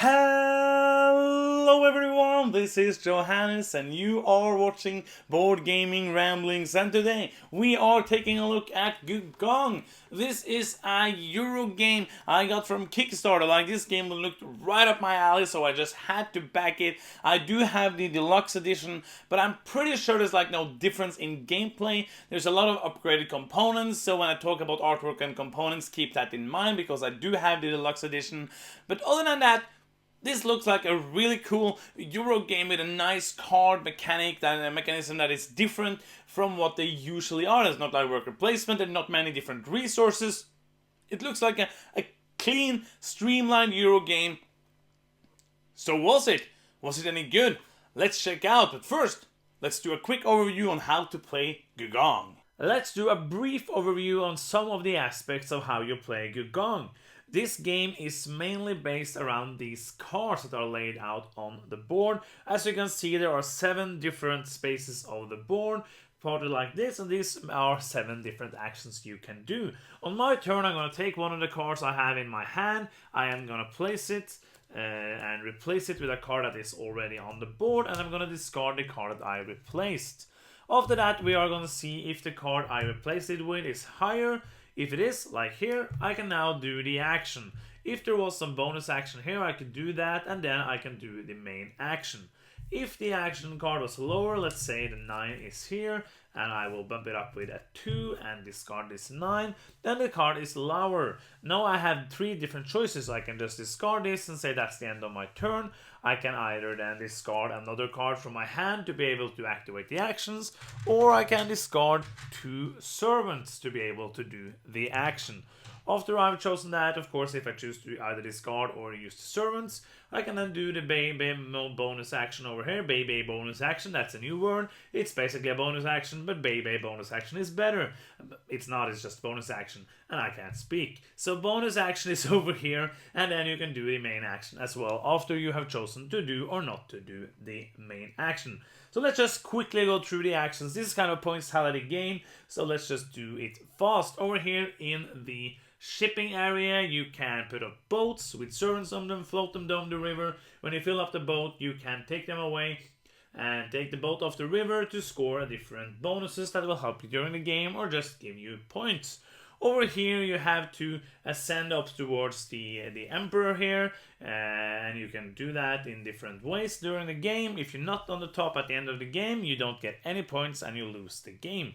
Hello everyone, this is Johannes and you are watching Board Gaming Ramblings, and today we are taking a look at Gugong. This is a Euro game I got from Kickstarter. Like, this game looked right up my alley, so I just had to back it. I do have the deluxe edition, but I'm pretty sure there's like no difference in gameplay. There's a lot of upgraded components, so when I talk about artwork and components, keep that in mind because I do have the deluxe edition. But other than that, this looks like a really cool Euro game with a nice card mechanic, a mechanism that is different from what they usually are. There's not like worker placement and not many different resources. It looks like a clean, streamlined Euro game. So was it? Was it any good? Let's check out, but first, let's do a quick overview on how to play Gugong. Let's do a brief overview on some of the aspects of how you play Gugong. This game is mainly based around these cards that are laid out on the board. As you can see, there are 7 different spaces of the board, plotted like this, and these are 7 different actions you can do. On my turn, I'm going to take one of the cards I have in my hand. I am going to place it and replace it with a card that is already on the board, and I'm going to discard the card that I replaced. After that, we are going to see if the card I replaced it with is higher. If it is, like here, I can now do the action. If there was some bonus action here, I could do that, and then I can do the main action. If the action card was lower, let's say the 9 is here, and I will bump it up with a 2 and discard this 9, then the card is lower. Now I have 3 different choices. I can just discard this and say that's the end of my turn. I can either then discard another card from my hand to be able to activate the actions, or I can discard 2 servants to be able to do the action. After I've chosen that, of course, if I choose to either discard or use the servants, I can then do the bonus action over here. Bay bonus action, that's a new word. It's basically a bonus action, but bay bonus action is better. It's not, it's just bonus action, and I can't speak. So bonus action is over here, and then you can do the main action as well after you have chosen to do or not to do the main action. So let's just quickly go through the actions. This is kind of a points-tality game, so let's just do it fast. Over here in the shipping area, you can put up boats with servants on them, float them down the river. When you fill up the boat, you can take them away and take the boat off the river to score different bonuses that will help you during the game or just give you points. Over here you have to ascend up towards the emperor here, and you can do that in different ways during the game. If you're not on the top at the end of the game, you don't get any points and you lose the game.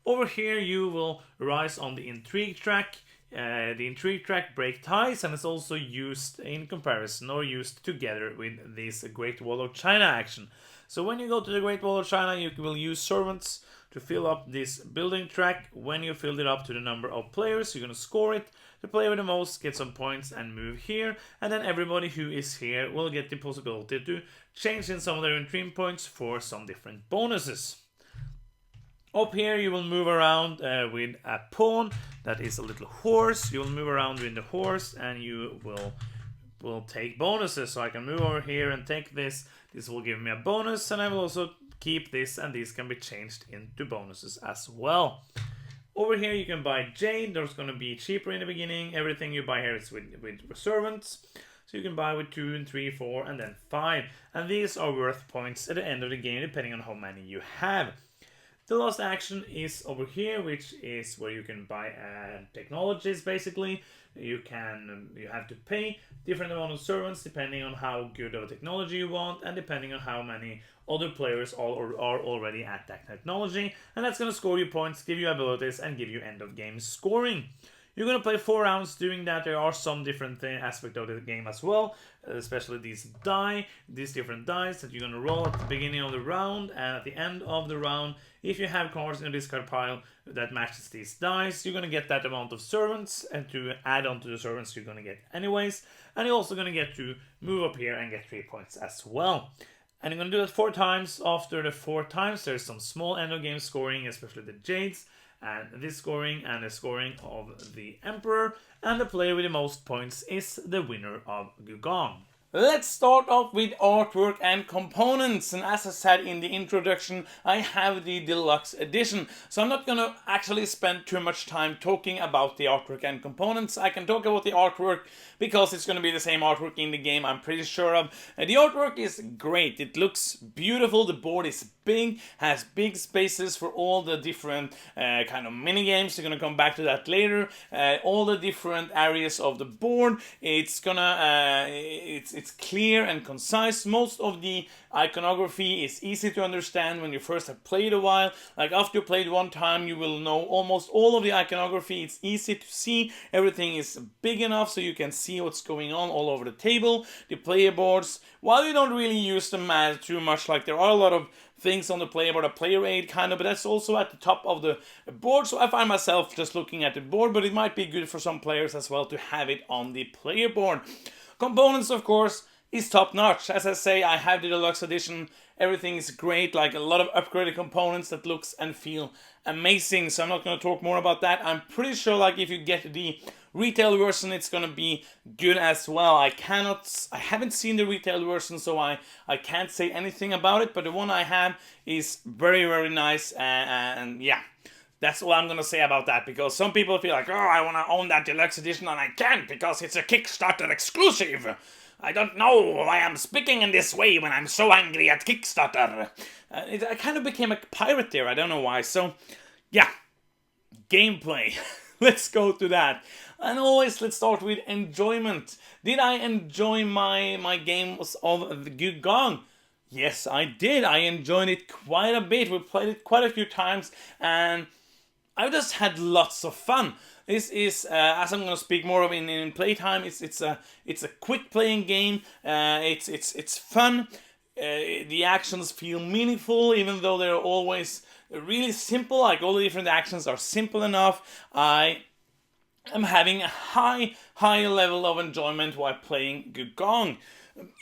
Over here you will rise on the intrigue track. The intrigue track break ties, and it's also used in comparison or used together with this Great Wall of China action. So when you go to the Great Wall of China, you will use servants to fill up this building track. When you fill it up to the number of players, you're going to score it. The player with the most gets some points and move here, and then everybody who is here will get the possibility to change in some of their intrigue points for some different bonuses. Up here you will move around with a pawn that is a little horse. You will move around with the horse and you will take bonuses. So I can move over here and take this. This will give me a bonus, and I will also keep this, and these can be changed into bonuses as well. Over here you can buy jade. There's going to be cheaper in the beginning. Everything you buy here is with servants. So you can buy with 2 and 3, 4 and then 5. And these are worth points at the end of the game depending on how many you have. The last action is over here, which is where you can buy technologies. Basically, you have to pay different amount of servants depending on how good of a technology you want, and depending on how many other players are already at that technology. And that's going to score you points, give you abilities, and give you end of game scoring. You're going to play 4 rounds doing that. There are some different aspects of the game as well, especially these different dice that you're going to roll at the beginning of the round and at the end of the round. If you have cards in the discard pile that matches these dice, you're going to get that amount of servants, and to add on to the servants you're going to get anyways. And you're also going to get to move up here and get 3 points as well. And you're going to do that 4 times. After the 4 times, there's some small end of game scoring, especially the jades, and this scoring and the scoring of the emperor, and the player with the most points is the winner of Gugong. Let's start off with artwork and components, and as I said in the introduction, I have the deluxe edition, so I'm not gonna actually spend too much time talking about the artwork and components. I can talk about the artwork because it's gonna be the same artwork in the game, I'm pretty sure of. The artwork is great, it looks beautiful, the board is big, has big spaces for all the different kind of mini games. We're gonna come back to that later. All the different areas of the board, it's gonna it's clear and concise. Most of the iconography is easy to understand when you first have played a while. Like after you played one time, you will know almost all of the iconography. It's easy to see. Everything is big enough so you can see what's going on all over the table. The player boards, while you don't really use them too much, like there are a lot of things on the player board, a player aid kind of, but that's also at the top of the board, so I find myself just looking at the board, but it might be good for some players as well to have it on the player board. Components, of course, is top notch. As I say, I have the deluxe edition. Everything is great, like a lot of upgraded components that looks and feel amazing, so I'm not going to talk more about that. I'm pretty sure like if you get the retail version, it's going to be good as well. I haven't seen the retail version, so I can't say anything about it, but the one I have is very, very nice, and yeah. That's all I'm going to say about that, because some people feel like, oh, I want to own that deluxe edition, and I can't because it's a Kickstarter exclusive. I don't know why I'm speaking in this way when I'm so angry at Kickstarter. I kind of became a pirate there, I don't know why. So, yeah, gameplay. Let's go to that. And always, let's start with enjoyment. Did I enjoy my games of the Gugong? Yes, I did. I enjoyed it quite a bit. We played it quite a few times, and I just had lots of fun. This is, as I'm going to speak more of in playtime, it's a quick playing game. It's fun. The actions feel meaningful, even though they're always really simple. Like all the different actions are simple enough. I am having a high level of enjoyment while playing Gugong.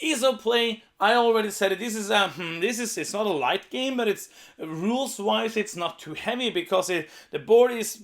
Ease of play, I already said it. This is it's not a light game, but it's rules wise it's not too heavy, because the board is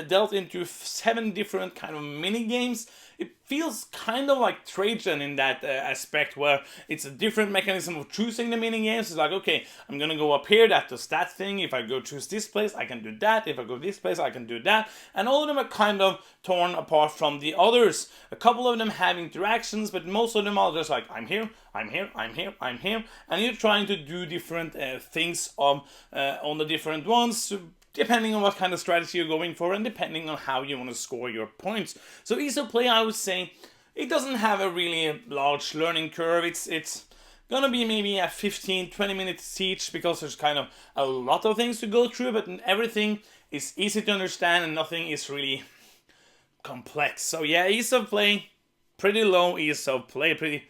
dealt into 7 different kind of mini games. It feels kind of like Trajan in that aspect, where it's a different mechanism of choosing the mini games. It's like, okay, I'm gonna go up here, that does that thing. If I go choose this place, I can do that. If I go this place, I can do that. And all of them are kind of torn apart from the others. A couple of them have interactions, but most of them are just like, I'm here, I'm here, I'm here, I'm here. And you're trying to do different things on the different ones, depending on what kind of strategy you're going for and depending on how you want to score your points. So ease of play, I would say, it doesn't have a really large learning curve. It's gonna be maybe a 15-20 minutes each, because there's kind of a lot of things to go through, but everything is easy to understand and nothing is really complex. So yeah, ease of play, pretty low ease of play, pretty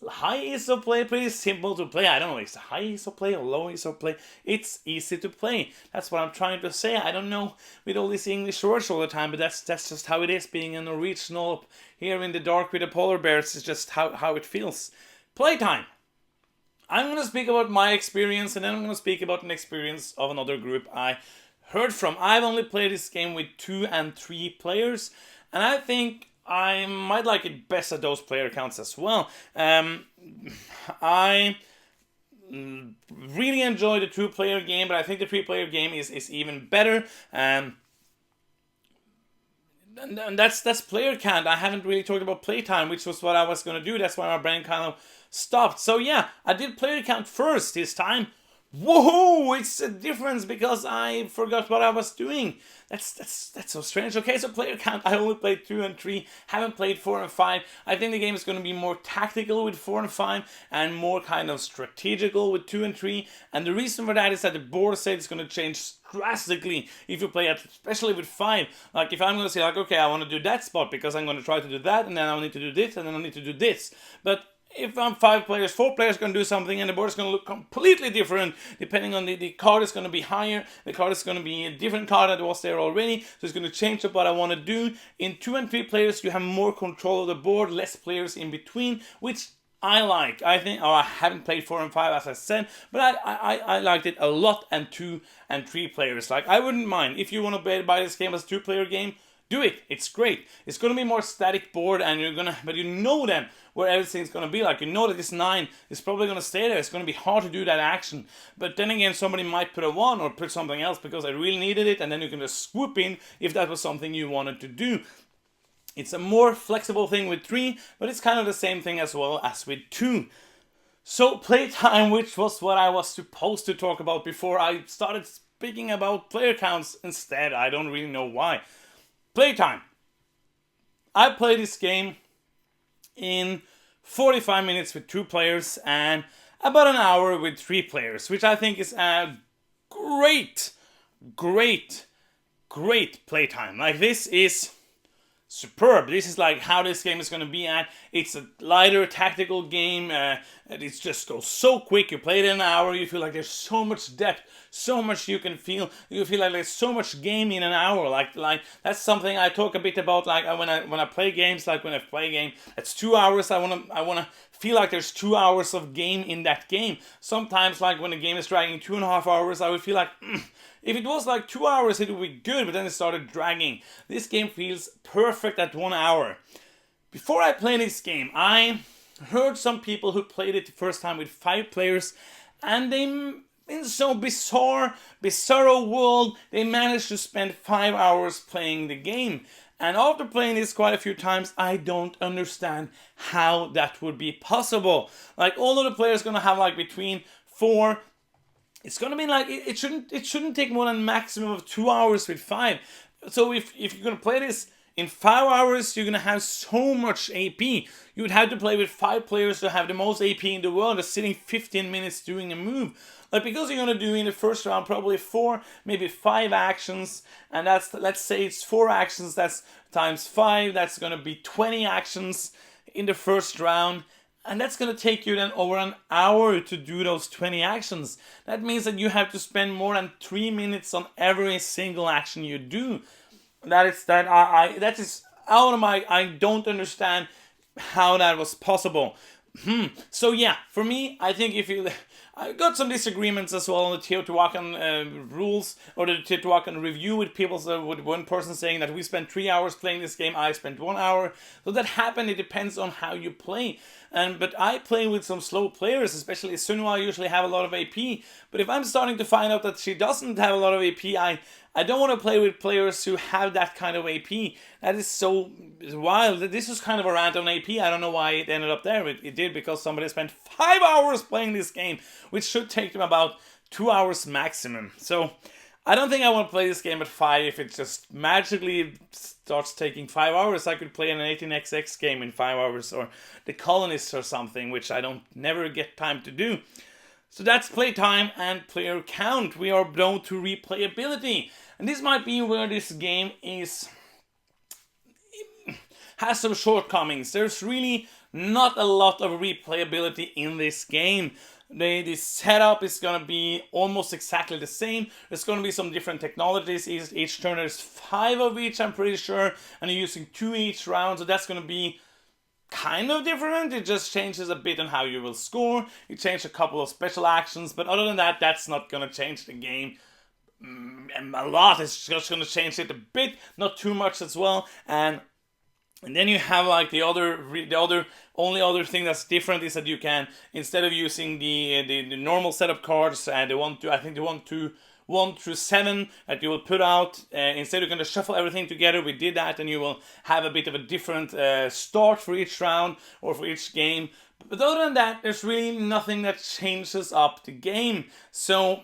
high ease of play, pretty simple to play. I don't know, it's high ease of play or low ease of play. It's easy to play. That's what I'm trying to say. I don't know with all these English words all the time, but that's just how it is being a Norwegian up here in the dark with the polar bears. It's just how it feels. Playtime. I'm going to speak about my experience, and then I'm going to speak about an experience of another group I heard from. I've only played this game with 2 and 3 players, and I think I might like it best at those player counts as well. I really enjoy the 2-player game, but I think the 3-player game is even better. And that's player count. I haven't really talked about playtime, which was what I was going to do. That's why my brain kind of stopped. So yeah, I did player count first this time. Whoa, it's a difference because I forgot what I was doing. That's so strange. Okay, so player count, I only played 2 and 3, haven't played 4 and 5. I think the game is going to be more tactical with 4 and 5 and more kind of strategical with 2 and 3. And the reason for that is that the board state is going to change drastically if you play it, especially with 5. Like if I'm going to say like, okay, I want to do that spot because I'm going to try to do that, and then I need to do this, and then I need to do this. But if I'm 5 players, 4 players going to do something, and the board is going to look completely different depending on the card is going to be higher, the card is going to be a different card that was there already, so it's going to change up what I want to do. In 2 and 3 players, you have more control of the board, less players in between, which I like. I think, I haven't played 4 and 5 as I said, but I liked it a lot. And 2 and 3 players, like I wouldn't mind if you want to buy this game as a 2-player game. do it. It's great. It's going to be more static board, and but you know then where everything's going to be. Like, you know that this 9 is probably going to stay there. It's going to be hard to do that action. But then again, somebody might put a 1 or put something else because they really needed it, and then you can just swoop in if that was something you wanted to do. It's a more flexible thing with 3, but it's kind of the same thing as well as with 2. So playtime, which was what I was supposed to talk about before I started speaking about player counts instead. I don't really know why. Playtime. I played this game in 45 minutes with 2 players and about an hour with 3 players, which I think is a great playtime. Like, this is superb. This is like how this game is going to be at. It's a lighter tactical game. It just goes so quick. You play it in an hour. You feel like there's so much depth, so much you can feel. You feel like there's so much game in an hour. Like that's something I talk a bit about. Like when I play games, like when I play a game that's 2 hours, I wanna feel like there's 2 hours of game in that game. Sometimes, like when a game is dragging 2.5 hours, I would feel like if it was like 2 hours, it would be good, but then it started dragging. This game feels perfect at 1 hour. Before I played this game, I heard some people who played it the first time with 5 players, and they, in some bizarro world, they managed to spend 5 hours playing the game. And after playing this quite a few times, I don't understand how that would be possible. Like, all of the players gonna have like between 4. It's gonna be like, it shouldn't take more than maximum of 2 hours with 5. So if you're gonna play this in 5 hours, you're gonna have so much AP. You would have to play with 5 players to have the most AP in the world, just sitting 15 minutes doing a move. Like, because you're gonna do in the first round probably 4, maybe 5 actions, and that's, let's say it's 4 actions, that's times 5, that's gonna be 20 actions in the first round. And that's going to take you then over an hour to do those 20 actions. That means that you have to spend more than 3 minutes on every single action you do. That is out of my, I don't understand how that was possible. So yeah, for me, I think I got some disagreements as well on the Teotihuacan rules, or the Teotihuacan review with people. So with one person saying that we spent 3 hours playing this game, I spent 1 hour. So that happened. It depends on how you play. But I play with some slow players, especially Sunwa usually have a lot of AP. But if I'm starting to find out that she doesn't have a lot of AP, I don't want to play with players who have that kind of AP. That is so wild. This was kind of a rant on AP. I don't know why it ended up there. It did because somebody spent 5 hours playing this game, which should take them about 2 hours maximum. So I don't think I want to play this game at 5 if it just magically starts taking 5 hours. I could play an 18xx game in 5 hours, or The Colonists or something, which I don't never get time to do. So that's playtime and player count. We are down to replayability. And this might be where this game has some shortcomings. There's really not a lot of replayability in this game. The setup is going to be almost exactly the same. There's going to be some different technologies. Each turn there's 5 of each, I'm pretty sure. And you're using 2 each round, so that's going to be kind of different. It just changes a bit on how you will score. You change a couple of special actions, but other than that, that's not going to change the game a lot. It's just going to change it a bit, not too much as well. And then you have like the only other thing that's different is that you can, instead of using the normal set of cards and the 1 through 7 that you will put out, instead you're going to shuffle everything together. We did that, and you will have a bit of a different start for each round or for each game. But other than that, there's really nothing that changes up the game. So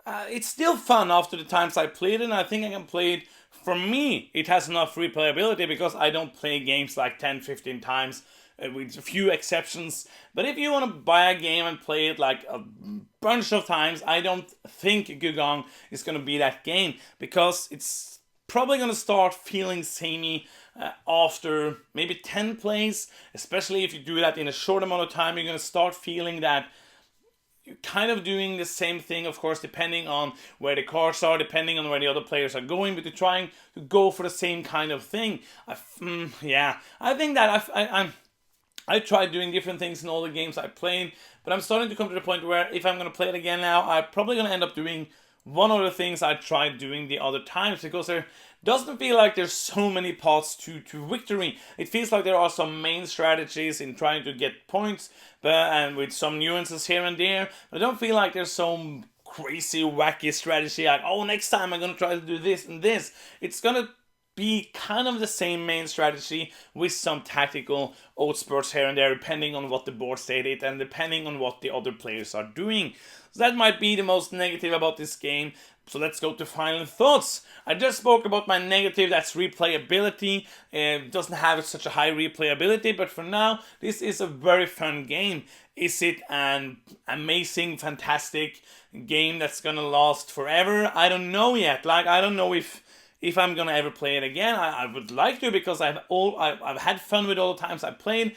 it's still fun after the times I played it, and I think I can play it. For me, it has enough replayability because I don't play games like 10-15 times, with a few exceptions. But if you want to buy a game and play it like a bunch of times, I don't think Gugong is going to be that game, because it's probably going to start feeling samey after maybe 10 plays. Especially if you do that in a short amount of time, you're going to start feeling that you're kind of doing the same thing, of course, depending on where the cards are, depending on where the other players are going, but you're trying to go for the same kind of thing. I think that I tried doing different things in all the games I played, but I'm starting to come to the point where if I'm going to play it again now, I'm probably going to end up doing one of the things I tried doing the other times, because there doesn't feel like there's so many paths to victory. It feels like there are some main strategies in trying to get points, and with some nuances here and there. But I don't feel like there's some crazy wacky strategy like, oh, next time I'm gonna try to do this and this. It's gonna be kind of the same main strategy with some tactical outspurts here and there, depending on what the board stated and depending on what the other players are doing. So that might be the most negative about this game. So let's go to final thoughts. I just spoke about my negative, that's replayability. It doesn't have such a high replayability, but for now, this is a very fun game. Is it an amazing, fantastic game that's gonna last forever? I don't know yet. Like, I don't know if I'm gonna ever play it again. I would like to, because I've had fun with all the times I played.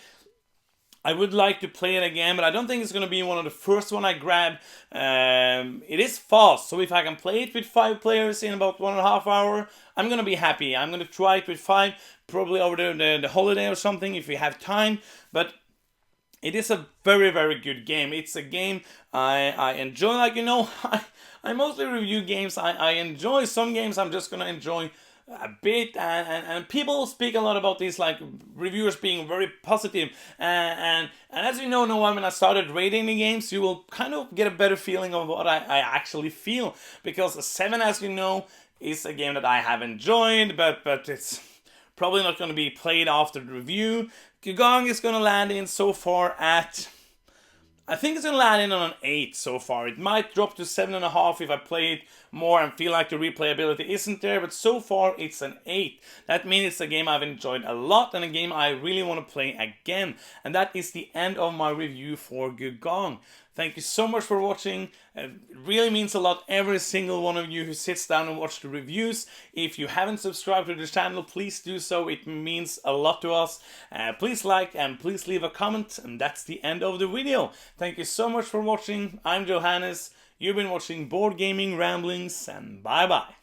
I would like to play it again, but I don't think it's gonna be one of the first one I grab. It is fast, so if I can play it with 5 players in about 1.5 hours, I'm gonna be happy. I'm gonna try it with 5, probably over the holiday or something if we have time. But it is a very, very good game. It's a game I enjoy. Like, you know, I mostly review games I enjoy. Some games I'm just gonna enjoy a bit, and people speak a lot about these, like, reviewers being very positive. And as you know, Noah, when I started rating the games, you will kind of get a better feeling of what I actually feel. Because 7, as you know, is a game that I have enjoyed, but it's probably not going to be played after the review. Gugong is going to land in so far at, I think it's going to land in on an 8 so far. It might drop to 7.5 if I play it more and feel like the replayability isn't there, but so far it's an 8. That means it's a game I've enjoyed a lot and a game I really want to play again. And that is the end of my review for Gugong. Thank you so much for watching. It really means a lot, every single one of you who sits down and watch the reviews. If you haven't subscribed to the channel, please do so. It means a lot to us. Please like and please leave a comment. And that's the end of the video. Thank you so much for watching. I'm Johannes. You've been watching Board Gaming Ramblings, and bye bye.